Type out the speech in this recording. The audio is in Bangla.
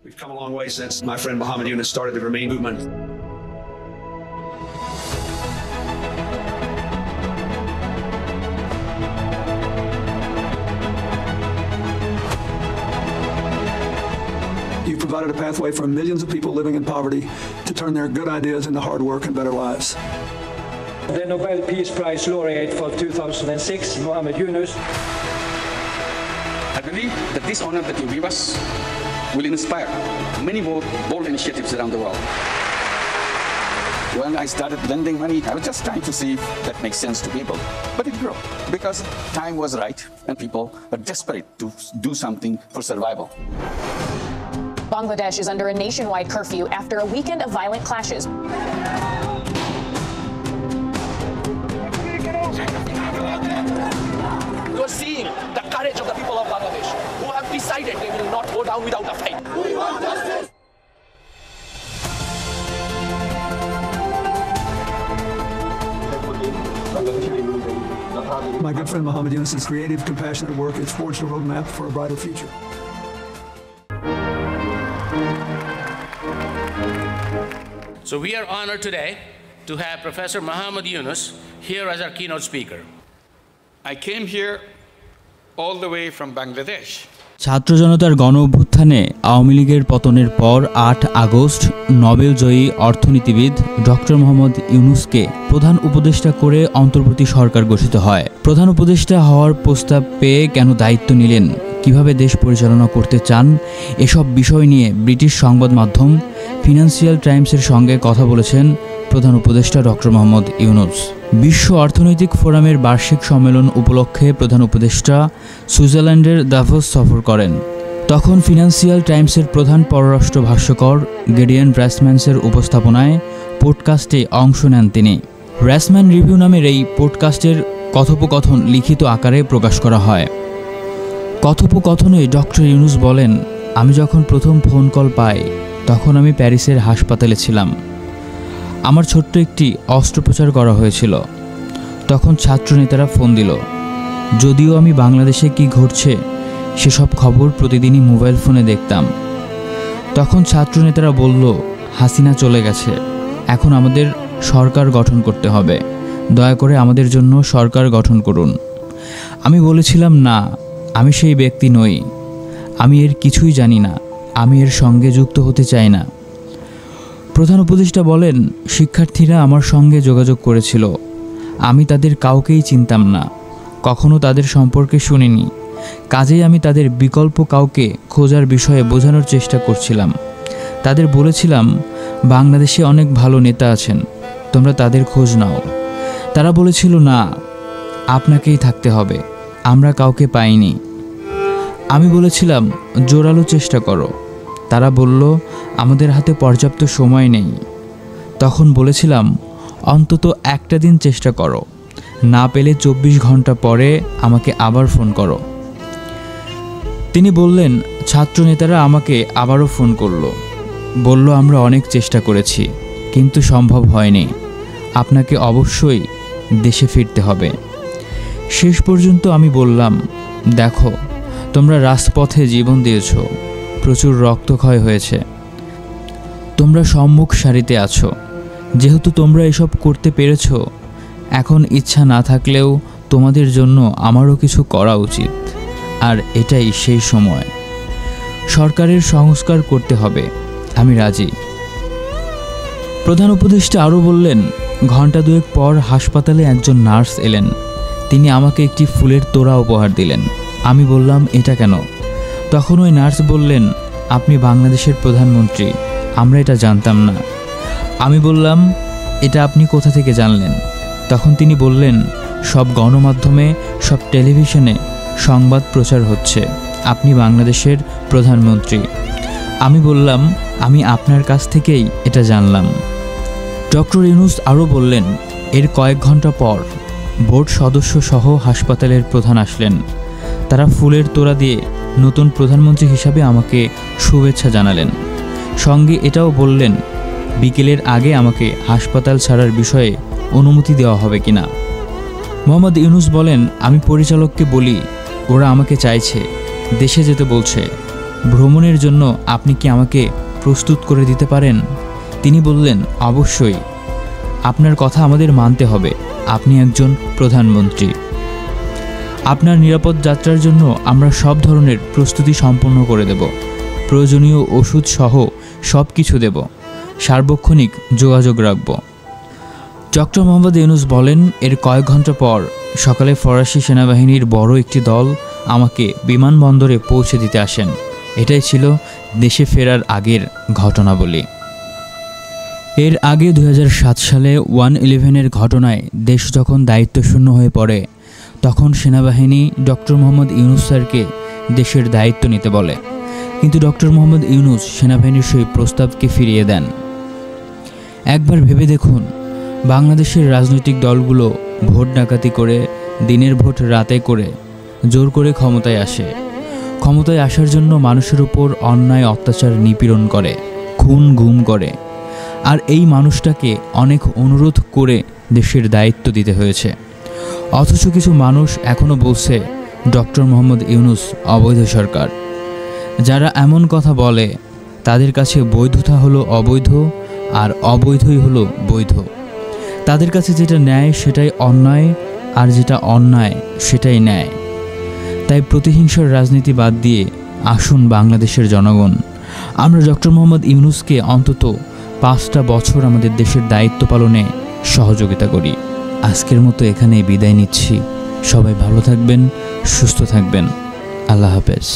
We've come a long way since my friend Muhammad Yunus started the Remain movement. You've provided a pathway for millions of people living in poverty to turn their good ideas into hard work and better lives. The Nobel Peace Prize laureate for 2006, Muhammad Yunus. I believe that this honor that you give us will inspire many more bold initiatives around the world. When I started lending money, I was just trying to see if that makes sense to people. But it grew because time was right and people were desperate to do something for survival. Bangladesh is under a nationwide curfew after a weekend of violent clashes. You're seeing the courage of the people of Bangladesh who have decided they will not go down without a fight. We want justice. My good friend Muhammad Yunus's creative, compassionate work has forged a roadmap for a brighter future. So we are honored today to have Professor Muhammad Yunus here as our keynote speaker. I came here all the way from Bangladesh. ছাত্র জনতার গণ অভ্যুত্থানে আওয়ামী লীগের পতনের পর 8 আগস্ট নোবেলজয়ী অর্থনীতিবিদ ডক্টর মোহাম্মদ ইউনুসকে প্রধান উপদেষ্টা করে অন্তর্বর্তী সরকার গঠিত হয়। প্রধান উপদেষ্টা হওয়ার প্রস্তাব পেয়ে কেন দায়িত্ব নিলেন, কিভাবে দেশ পরিচালনা করতে চান, এসব বিষয় নিয়ে ব্রিটিশ সংবাদ মাধ্যম ফিনান্সিয়াল টাইমসের সঙ্গে কথা বলেছেন প্রধান উপদেষ্টা ডক্টর মোহাম্মদ ইউনুস। বিশ্ব অর্থনৈতিক ফোরামের বার্ষিক সম্মেলন উপলক্ষে প্রধান উপদেষ্টা সুইজারল্যান্ডের দাভোস সফর করেন। তখন ফিনান্সিয়াল টাইমসের প্রধান পররাষ্ট্র ভাষ্যকর গেডিয়ান রাসম্যান্সের উপস্থাপনায় পডকাস্টে অংশ নেন তিনি। রাসম্যান রিভিউ নামের এই পডকাস্টের কথোপকথন লিখিত আকারে প্রকাশ করা হয়। কথোপকথনে ডক্টর ইউনুস বলেন, আমি যখন প্রথম ফোন কল পাই তখন আমি প্যারিসের হাসপাতালে ছিলাম। আমার ছোট্ট একটি অস্ত্রোপচার করা হয়েছিল। তখন ছাত্রনেতারা ফোন দিল। যদিও আমি বাংলাদেশে কি ঘটছে সেসব খবর প্রতিদিনই মোবাইল ফোনে দেখতাম। তখন ছাত্রনেতারা বলল, হাসিনা চলে গেছে, এখন আমাদের সরকার গঠন করতে হবে, দয়া করে আমাদের জন্য সরকার গঠন করুন। আমি বলেছিলাম, না, আমি সেই ব্যক্তি নই, আমি এর কিছুই জানি না, আমি এর সঙ্গে যুক্ত হতে চাই না। প্রধান উপদেষ্টা বলেন, শিক্ষার্থীরা আমার সঙ্গে যোগাযোগ করেছিল, আমি তাদের কাউকেই চিনতাম না, কখনো তাদের সম্পর্কে শুনিনি, কাজেই আমি তাদের বিকল্প কাউকে খোঁজার বিষয়ে বোঝানোর চেষ্টা করছিলাম। তাদের বলেছিলাম, বাংলাদেশে অনেক ভালো নেতা আছেন, তোমরা তাদের খোঁজ নাও। তারা বলেছিল, না, আপনাকেই থাকতে হবে, আমরা কাউকে পাইনি। আমি বলেছিলাম, জোরালো চেষ্টা করো। তারা বলল, আমাদের হাতে পর্যাপ্ত সময় নেই। তখন বলেছিলাম, অন্তত একটা দিন চেষ্টা করো, না পেলে 24 ঘন্টা পরে আমাকে আবার ফোন করো। তিনি বললেন, ছাত্রনেতারা আমাকে আবারও ফোন করলো, বলল, আমরা অনেক চেষ্টা করেছি কিন্তু সম্ভব হয়নি, আপনাকে অবশ্যই দেশে ফিরতে হবে। শেষ পর্যন্ত আমি বললাম, দেখো, তোমরা রাজপথে জীবন দিয়েছ, প্রচুর রক্তক্ষয় হয়েছে, তোমরা সম্মুখ সারিতে আছো, যেহেতু তোমরা এসব করতে পেরেছ, এখন ইচ্ছা না থাকলেও তোমাদের জন্য আমারও কিছু করা উচিত, আর এটাই সেই সময়। সরকারের সংস্কার করতে হবে, আমি রাজি। প্রধান উপদেষ্টা আরও বললেন, ঘণ্টা দুয়েক পর হাসপাতালে একজন নার্স এলেন, তিনি আমাকে একটি ফুলের তোড়া উপহার দিলেন। আমি বললাম, এটা কেন? তখন ওই নার্স বললেন, আপনি বাংলাদেশের প্রধানমন্ত্রী, আমরা এটা জানতাম না। আমি বললাম, এটা আপনি কোথা থেকে জানলেন? তখন তিনি বললেন, সব গণমাধ্যমে, সব টেলিভিশনে সংবাদ প্রচার হচ্ছে আপনি বাংলাদেশের প্রধানমন্ত্রী। আমি বললাম, আমি আপনার কাছ থেকেই এটা জানলাম। ডক্টর ইউনুস আরও বললেন, এর কয়েক ঘন্টা পর বোর্ড সদস্য সহ হাসপাতালের প্রধান আসলেন। তারা ফুলের তোড়া দিয়ে নতুন প্রধানমন্ত্রী হিসাবে আমাকে শুভেচ্ছা জানালেন। সঙ্গে এটাও বললেন, বিকেলের আগে আমাকে হাসপাতাল ছাড়ার বিষয়ে অনুমতি দেওয়া হবে কিনা। মোহাম্মদ ইউনুস বলেন, আমি পরিচালককে বলি, ওরা আমাকে চাইছে, দেশে যেতে বলছে, ভ্রমণের জন্য আপনি কি আমাকে প্রস্তুত করে দিতে পারেন? তিনি বললেন, অবশ্যই, আপনার কথা আমাদের মানতে হবে, আপনি একজন প্রধানমন্ত্রী। আপনার নিরাপদ যাত্রার জন্য আমরা সব ধরনের প্রস্তুতি সম্পন্ন করে দেব, প্রয়োজনীয় ওষুধ সহ সব কিছু দেব, সার্বক্ষণিক যোগাযোগ রাখব। ডক্টর মোহাম্মদ ইউনূস বলেন, এর কয়েক ঘন্টা পর সকালে ফরাসি সেনাবাহিনীর বড় একটি দল আমাকে বিমানবন্দরে পৌঁছে দিতে আসেন। এটাই ছিল দেশে ফেরার আগের ঘটনাবলী। এর আগে 2007 সালে 1/11-এর ঘটনায় দেশ যখন দায়িত্বশূন্য হয়ে পড়ে, তখন সেনাবাহিনী ডক্টর মোহাম্মদ ইউনূস স্যারকে দেশের দায়িত্ব নিতে বলে, কিন্তু ডক্টর মোহাম্মদ ইউনূস সেনাবাহিনীর সেই প্রস্তাবকে ফিরিয়ে দেন। একবার ভেবে দেখুন, বাংলাদেশের রাজনৈতিক দলগুলো ভোট ডাকাতি করে, দিনের ভোট রাতে করে, জোর করে ক্ষমতায় আসে। ক্ষমতায় আসার জন্য মানুষের উপর অন্যায় অত্যাচার নিপীড়ন করে, খুন গুম করে, আর এই মানুষটাকে অনেক অনুরোধ করে দেশের দায়িত্ব দিতে হয়েছে। অথচ কিছু মানুষ এখনও বলছে ডক্টর মোহাম্মদ ইউনূস অবৈধ সরকার। যারা এমন কথা বলে তাদের কাছে বৈধতা হলো অবৈধ, আর অবৈধই হলো বৈধ। তাদের কাছে যেটা ন্যায় সেটাই অন্যায়, আর যেটা অন্যায় সেটাই ন্যায়। তাই প্রতিহিংসার রাজনীতি বাদ দিয়ে আসুন বাংলাদেশের জনগণ, আমরা ডক্টর মোহাম্মদ ইউনূসকে অন্তত 5টা বছর আমাদের দেশের দায়িত্ব পালনে সহযোগিতা করি। আজকের মতো এখানেই বিদায় নিচ্ছি। সবাই ভালো থাকবেন, সুস্থ থাকবেন। আল্লাহ হাফেজ।